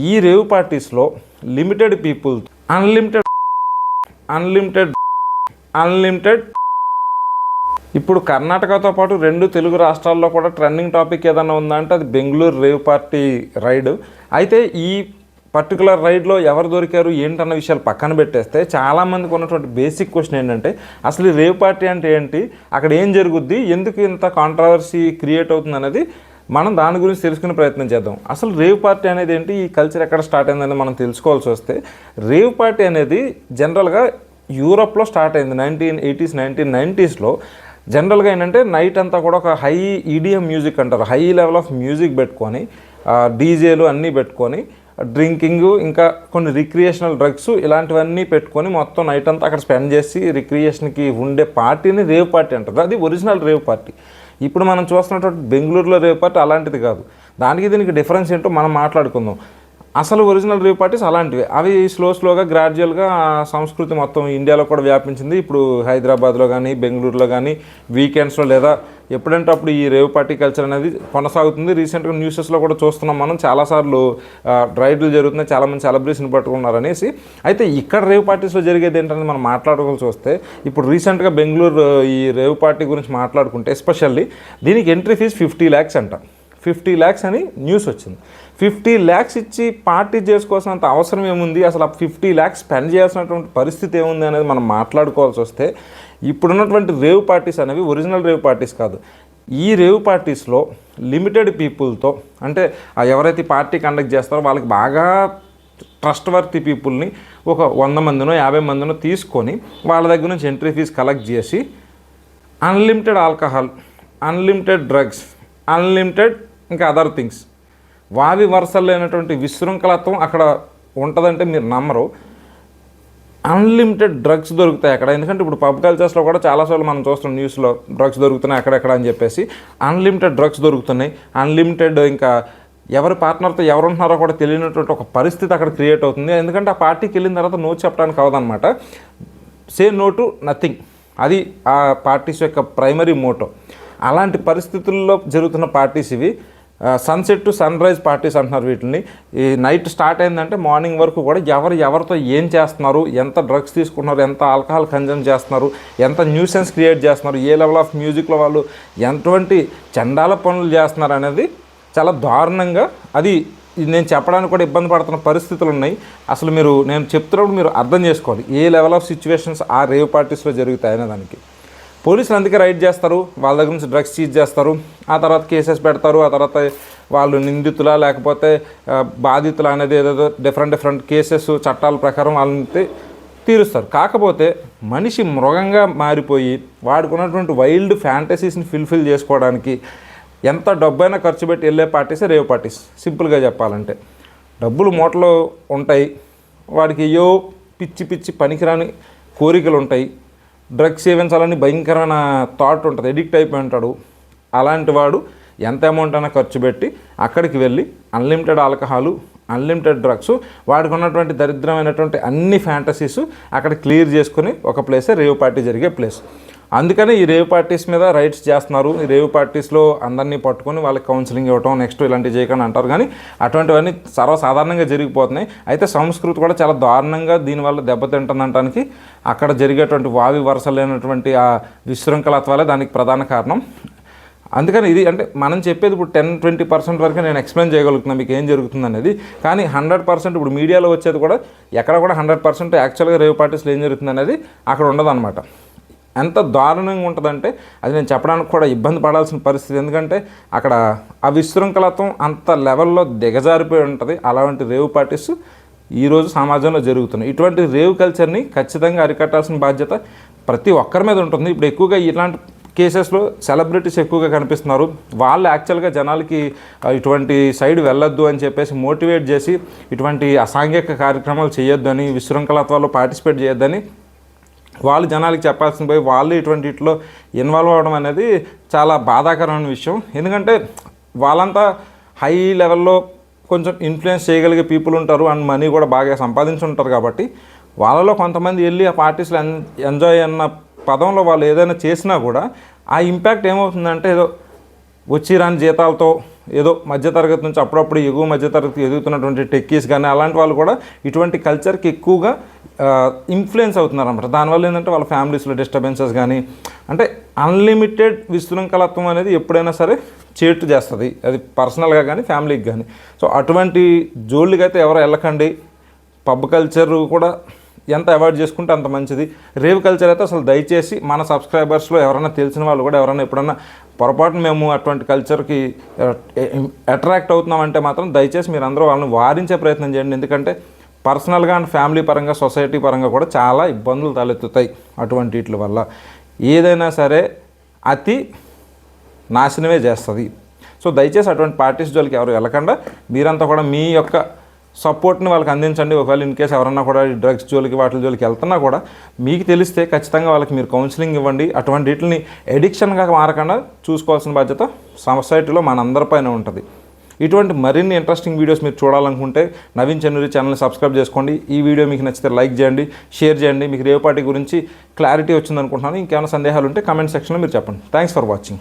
ఈ రేవ్ పార్టీస్లో limited people unlimited unlimited unlimited ఇప్పుడు కర్ణాటకతో పాటు 2 తెలుగు రాష్ట్రాల్లో కూడా ట్రెండింగ్ టాపిక్ ఏదైనా ఉందంటే అది బెంగళూరు రేవ్ పార్టీ రైడ్. అయితే ఈ పర్టికులర్ రైడ్లో ఎవరు దొరికారు ఏంటన్న విషయాలు పక్కన పెట్టేస్తే చాలామందికి ఉన్నటువంటి బేసిక్ క్వశ్చన్ ఏంటంటే అసలు ఈ రేవ్ పార్టీ అంటే ఏంటి, అక్కడ ఏం జరుగుద్ది, ఎందుకు ఇంత కాంట్రవర్సీ క్రియేట్ అవుతుంది అనేది మనం దాని గురించి తెలుసుకునే ప్రయత్నం చేద్దాం. అసలు రేవ్ పార్టీ అనేది ఏంటి, ఈ కల్చర్ ఎక్కడ స్టార్ట్ అయిందని మనం తెలుసుకోవాల్సి వస్తే రేవ్ పార్టీ అనేది జనరల్గా యూరోప్లో స్టార్ట్ అయింది 1980s 1990sలో. జనరల్గా ఏంటంటే నైట్ అంతా కూడా ఒక హై ఈడిఎం మ్యూజిక్ అంటారు, హై లెవెల్ ఆఫ్ మ్యూజిక్ పెట్టుకొని డీజేలు అన్నీ పెట్టుకొని డ్రింకింగ్ ఇంకా కొన్ని రిక్రియేషనల్ డ్రగ్స్ ఇలాంటివన్నీ పెట్టుకొని మొత్తం నైట్ అంతా అక్కడ స్పెండ్ చేసి రిక్రియేషన్కి ఉండే పార్టీని రేవ్ పార్టీ అంటారు. అది ఒరిజినల్ రేవ్ పార్టీ. ఇప్పుడు మనం చూస్తున్నటువంటి బెంగళూరులో రేవ్ పార్టీ అలాంటిది కాదు. దానికి దీనికి డిఫరెన్స్ ఏంటో మనం మాట్లాడుకుందాం. అసలు ఒరిజినల్ రేవ్ పార్టీస్ అలాంటివి, అవి స్లోగా గ్రాడ్యువల్గా సంస్కృతి మొత్తం ఇండియాలో కూడా వ్యాపించింది. ఇప్పుడు హైదరాబాద్లో కానీ బెంగళూరులో కానీ వీకెండ్స్లో లేదా ఎప్పుడంటే అప్పుడు ఈ రేవ్ పార్టీ కల్చర్ అనేది కొనసాగుతుంది. రీసెంట్గా న్యూసెస్లో కూడా చూస్తున్నాం మనం, చాలాసార్లు రైడ్లు జరుగుతున్నాయి, చాలామంది సెలబ్రేషన్ పట్టుకున్నారు అనేసి. అయితే ఇక్కడ రేవ్ పార్టీస్లో జరిగేది ఏంటనేది మనం మాట్లాడుకోవాల్సి వస్తే ఇప్పుడు రీసెంట్గా బెంగళూరు ఈ రేవ్ పార్టీ గురించి మాట్లాడుకుంటే ఎస్పెషల్లీ దీనికి ఎంట్రీ ఫీజు 50 lakhs అంట. 50 lakhs అని న్యూస్ వచ్చింది. 50 lakhs ఇచ్చి పార్టీ చేసుకోవాల్సినంత అవసరం ఏముంది, అసలు ఆ 50 lakhs స్పెండ్ చేయాల్సినటువంటి పరిస్థితి ఏముంది అనేది మనం మాట్లాడుకోవాల్సి వస్తే ఇప్పుడున్నటువంటి రేవ్ పార్టీస్ అనేవి ఒరిజినల్ రేవ్ పార్టీస్ కాదు. ఈ రేవ్ పార్టీస్లో లిమిటెడ్ పీపుల్తో, అంటే ఎవరైతే పార్టీ కండక్ట్ చేస్తారో వాళ్ళకి బాగా ట్రస్ట్ వర్తీ పీపుల్ని ఒక 100 మందినో 50 మందినో తీసుకొని వాళ్ళ దగ్గర నుంచి ఎంట్రీ ఫీజు కలెక్ట్ చేసి unlimited alcohol, unlimited drugs, unlimited ఇంకా అదర్ థింగ్స్, వావి వరుసలు లేనటువంటి విశృంఖలత్వం అక్కడ ఉంటుందంటే మీరు నమ్మరు. అన్లిమిటెడ్ డ్రగ్స్ దొరుకుతాయి అక్కడ. ఎందుకంటే ఇప్పుడు పబ్ కల్చర్స్లో కూడా చాలాసార్లు మనం చూస్తున్నాం న్యూస్లో డ్రగ్స్ దొరుకుతున్నాయి అక్కడెక్కడ అని చెప్పేసి. అన్లిమిటెడ్ డ్రగ్స్ దొరుకుతున్నాయి, అన్లిమిటెడ్ ఇంకా ఎవరి పార్ట్నర్తో ఎవరు ఉంటున్నారో కూడా తెలియనటువంటి ఒక పరిస్థితి అక్కడ క్రియేట్ అవుతుంది. ఎందుకంటే ఆ పార్టీకి వెళ్ళిన తర్వాత నో చెప్పడానికి అవదనమాట. సే నో టు నథింగ్, అది ఆ పార్టీస్ యొక్క ప్రైమరీ మోటో. అలాంటి పరిస్థితుల్లో జరుగుతున్న పార్టీస్ ఇవి. Sunset to sunrise parties అంటున్నారు వీటిని. ఈ నైట్ స్టార్ట్ అయిందంటే మార్నింగ్ వరకు కూడా ఎవరితో ఏం చేస్తున్నారు, ఎంత డ్రగ్స్ తీసుకుంటున్నారు, ఎంత ఆల్కహాల్ కన్జ్యూమ్ చేస్తున్నారు, ఎంత న్యూసెన్స్ క్రియేట్ చేస్తున్నారు, ఏ లెవెల్ ఆఫ్ మ్యూజిక్లో వాళ్ళు ఎటువంటి చండాల పనులు చేస్తున్నారు అనేది చాలా దారుణంగా, అది నేను చెప్పడానికి కూడా ఇబ్బంది పడుతున్న పరిస్థితులు ఉన్నాయి. అసలు నేను చెప్తున్నప్పుడు మీరు అర్థం చేసుకోవాలి ఏ లెవెల్ ఆఫ్ సిచ్యువేషన్స్ ఆ రేవ్ పార్టీస్లో జరుగుతాయనే దానికి. పోలీసులు అందుకే రైడ్ చేస్తారు, వాళ్ళ దగ్గర నుంచి డ్రగ్స్ సీజ్ చేస్తారు, ఆ తర్వాత కేసెస్ పెడతారు, ఆ తర్వాత వాళ్ళు నిందితులా లేకపోతే బాధితులు అనేది ఏదేదో డిఫరెంట్ కేసెస్ చట్టాల ప్రకారం వాళ్ళని తీరుస్తారు. కాకపోతే మనిషి మృగంగా మారిపోయి వాడుకున్నటువంటి వైల్డ్ ఫ్యాంటసీస్ని ఫుల్ఫిల్ చేసుకోవడానికి ఎంత డబ్బైనా ఖర్చు పెట్టి వెళ్ళే పార్టీసే రేవ్ పార్టీస్. సింపుల్గా చెప్పాలంటే డబ్బులు మూటలో ఉంటాయి, వాడికి అయ్యో పిచ్చి పనికిరాని కోరికలు ఉంటాయి, డ్రగ్స్ సేవించాలని భయంకరమైన థాట్ ఉంటుంది, ఎడిక్ట్ అయిపోయి ఉంటాడు. అలాంటి వాడు ఎంత అమౌంట్ అయినా ఖర్చు పెట్టి అక్కడికి వెళ్ళి అన్లిమిటెడ్ ఆల్కహాలు, అన్లిమిటెడ్ డ్రగ్స్, వాడికి ఉన్నటువంటి దరిద్రమైనటువంటి అన్ని ఫ్యాంటసీస్ అక్కడ క్లియర్ చేసుకుని ఒక ప్లేసే రేవ్ పార్టీ జరిగే ప్లేస్. అందుకని ఈ రేవ్ పార్టీస్ మీద రైడ్స్ చేస్తున్నారు. ఈ రేవ్ పార్టీస్లో అందరినీ పట్టుకొని వాళ్ళకి కౌన్సిలింగ్ ఇవ్వటం, నెక్స్ట్ ఇలాంటివి చేయకుండా అంటారు. కానీ అటువంటివన్నీ సర్వసాధారణంగా జరిగిపోతున్నాయి. అయితే సంస్కృతి కూడా చాలా దారుణంగా దీనివల్ల దెబ్బతింటుందనడానికి అక్కడ జరిగేటువంటి వావి వరుస లేనటువంటి ఆ విశృంఖలత్వాలే దానికి ప్రధాన కారణం. అందుకని ఇది అంటే మనం చెప్పేది ఇప్పుడు 10-20% వరకు నేను ఎక్స్ప్లెయిన్ చేయగలుగుతున్నాను మీకు ఏం జరుగుతుంది అనేది. కానీ 100% ఇప్పుడు మీడియాలో వచ్చేది కూడా ఎక్కడ కూడా 100% యాక్చువల్గా రేవ్ పార్టీస్లో ఏం జరుగుతుంది అనేది అక్కడ ఉండదన్నమాట. ఎంత దారుణంగా ఉంటుందంటే అది నేను చెప్పడానికి కూడా ఇబ్బంది పడాల్సిన పరిస్థితి. ఎందుకంటే అక్కడ ఆ విశృంఖలత్వం అంత లెవెల్లో దిగజారిపోయి ఉంటుంది. అలాంటి రేవ్ పార్టీస్ ఈరోజు సమాజంలో జరుగుతున్నాయి. ఇటువంటి రేవ్ కల్చర్ని ఖచ్చితంగా అరికట్టాల్సిన బాధ్యత ప్రతి ఒక్కరి మీద ఉంటుంది. ఇప్పుడు ఎక్కువగా ఇలాంటి కేసెస్లో సెలబ్రిటీస్ ఎక్కువగా కనిపిస్తున్నారు. వాళ్ళు యాక్చువల్గా జనాలకి ఇటువంటి సైడ్ వెళ్ళొద్దు అని చెప్పేసి మోటివేట్ చేసి ఇటువంటి అసాంఘిక కార్యక్రమాలు చేయొద్దు అని, విశృంఖలత్వాల్లో పార్టిసిపేట్ చేయొద్దని వాళ్ళు జనాలకి చెప్పాల్సిన పోయి వాళ్ళు ఇటువంటి వీటిలో ఇన్వాల్వ్ అవ్వడం అనేది చాలా బాధాకరమైన విషయం. ఎందుకంటే వాళ్ళంతా హై లెవెల్లో కొంచెం ఇన్ఫ్లుయెన్స్ చేయగలిగే పీపుల్ ఉంటారు అండ్ మనీ కూడా బాగా సంపాదించి ఉంటారు. కాబట్టి వాళ్ళలో కొంతమంది వెళ్ళి ఆ పార్టీస్లో ఎంజాయ్ అన్న పదంలో వాళ్ళు ఏదైనా చేసినా కూడా ఆ ఇంపాక్ట్ ఏమవుతుందంటే ఏదో వచ్చి రాని జీతాలతో ఏదో మధ్యతరగతి నుంచి అప్పుడప్పుడు ఎగువ మధ్యతరగతి ఎదుగుతున్నటువంటి టెక్కీస్ కానీ అలాంటి వాళ్ళు కూడా ఇటువంటి కల్చర్కి ఎక్కువగా ఇన్ఫ్లుయెన్స్ అవుతున్నారు అన్నమాట. దానివల్ల ఏంటంటే వాళ్ళ ఫ్యామిలీస్లో డిస్టర్బెన్సెస్ కానీ, అంటే అన్లిమిటెడ్ విశృంఖలత్వం అనేది ఎప్పుడైనా సరే చేటు చేస్తుంది, అది పర్సనల్గా కానీ ఫ్యామిలీకి కానీ. సో అటువంటి జోళ్ళకి అయితే ఎవరు వెళ్ళకండి. పబ్ కల్చర్ కూడా ఎంత అవాయిడ్ చేసుకుంటే అంత మంచిది. రేవ్ కల్చర్ అయితే అసలు దయచేసి మన సబ్స్క్రైబర్స్లో ఎవరైనా తెలిసిన వాళ్ళు కూడా ఎవరైనా ఎప్పుడన్నా పొరపాటున మేము అటువంటి కల్చర్కి అట్రాక్ట్ అవుతున్నామంటే మాత్రం దయచేసి మీరు అందరూ వాళ్ళని వారించే ప్రయత్నం చేయండి. ఎందుకంటే పర్సనల్గా అండ్ ఫ్యామిలీ పరంగా, సొసైటీ పరంగా కూడా చాలా ఇబ్బందులు తలెత్తుతాయి అటువంటి వీటి వల్ల. ఏదైనా సరే అతి నాశనమే చేస్తుంది. సో దయచేసి అటువంటి పార్టీస్ జోలికి ఎవరు వెళ్ళకుండా మీరంతా కూడా మీ యొక్క సపోర్ట్ని వాళ్ళకి అందించండి. ఒకవేళ ఇన్ కేసు ఎవరన్నా కూడా ఈ డ్రగ్స్ జోలికి వాటి జోలికి వెళ్తున్నా కూడా మీకు తెలిస్తే ఖచ్చితంగా వాళ్ళకి మీరు కౌన్సిలింగ్ ఇవ్వండి. అటువంటి వీటిని ఎడిక్షన్గా మారకుండా చూసుకోవాల్సిన బాధ్యత సొసైటీలో మనందరిపైన ఉంటుంది. ఇటువంటి మరిన్ని ఇంట్రెస్టింగ్ వీడియోస్ మీరు చూడాలనుకుంటే నవీన్ చెన్నూరి ఛానల్ని సబ్స్క్రైబ్ చేసుకోండి. ఈ వీడియో మీకు నచ్చితే లైక్ చేయండి, షేర్ చేయండి. మీకు రేవ్ పార్టీ గురించి క్లారిటీ వచ్చిందనుకుంటున్నాను. ఇంకేమైనా సందేహాలు ఉంటే కమెంట్ సెక్షన్లో మీరు చెప్పండి. Thanks for watching.